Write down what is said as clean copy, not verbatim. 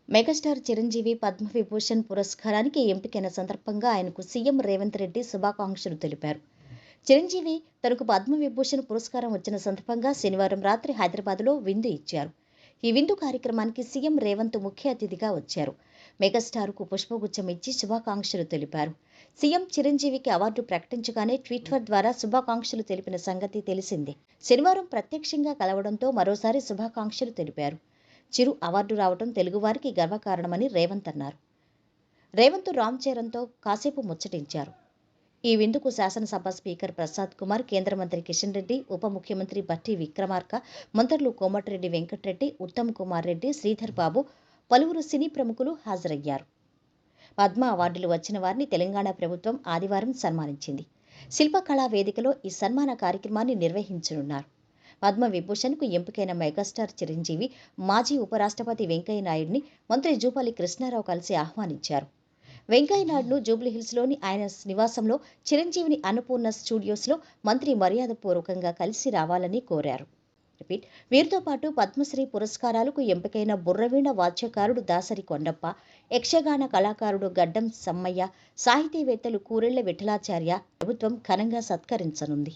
Megastar Chiranjeevi Padma Vibhushan పురస్కారానికి ఎంపికైన సందర్భంగా ఆయనకు సీఎం రేవంత్ రెడ్డి శుభాకాంక్షలు తెలిపారు. చిరంజీవి తనకు పద్మవిభూషణ్ పురస్కారం వచ్చిన సందర్భంగా శనివారం రాత్రి హైదరాబాద్లో విందు ఇచ్చారు. ఈ విందు కార్యక్రమానికి సీఎం రేవంత్ ముఖ్య అతిథిగా వచ్చారు. మెగాస్టార్కు పుష్పగుచ్చం ఇచ్చి శుభాకాంక్షలు తెలిపారు. సీఎం చిరంజీవికి అవార్డు ప్రకటించగానే ట్విట్టర్ ద్వారా శుభాకాంక్షలు తెలిపిన సంగతి తెలిసిందే. శనివారం ప్రత్యక్షంగా కలవడంతో మరోసారి శుభాకాంక్షలు తెలిపారు. చిరు అవార్డు రావడం తెలుగువారికి గర్వకారణమని రేవంత్ అన్నారు. రేవంత్ రామ్ చరణ్తో కాసేపు ముచ్చటించారు. ఈ విందుకు శాసనసభ స్పీకర్ ప్రసాద్ కుమార్, కేంద్ర మంత్రి కిషన్ రెడ్డి, ఉప ముఖ్యమంత్రి భట్టి విక్రమార్క, మంత్రులు కోమటిరెడ్డి వెంకటరెడ్డి, ఉత్తమ్ కుమార్ రెడ్డి, శ్రీధర్ బాబు, పలువురు సినీ ప్రముఖులు హాజరయ్యారు. పద్మ అవార్డులు వచ్చిన వారిని తెలంగాణ ప్రభుత్వం ఆదివారం సన్మానించింది. శిల్పకళా వేదికలో ఈ సన్మాన కార్యక్రమాన్ని నిర్వహించనున్నారు. పద్మవిభూషణ్కు ఎంపికైన మెగాస్టార్ చిరంజీవి మాజీ ఉపరాష్ట్రపతి వెంకయ్యనాయుడిని మంత్రి జూపల్లి కృష్ణారావు కలిసి ఆహ్వానించారు. వెంకయ్యనాయుడును జూబ్లీహిల్స్లోని ఆయన నివాసంలో చిరంజీవిని అన్నపూర్ణ స్టూడియోస్లో మంత్రి మర్యాదపూర్వకంగా కలిసి రావాలని కోరారు. వీరితో పాటు పద్మశ్రీ పురస్కారాలకు ఎంపికైన బుర్రవీణ వాద్యకారుడు దాసరి కొండప్ప, యక్షగాన కళాకారుడు గడ్డం సమ్మయ్య, సాహితీవేత్తలు కూరెళ్ల విఠలాచార్య ప్రభుత్వం ఘనంగా సత్కరించనుంది.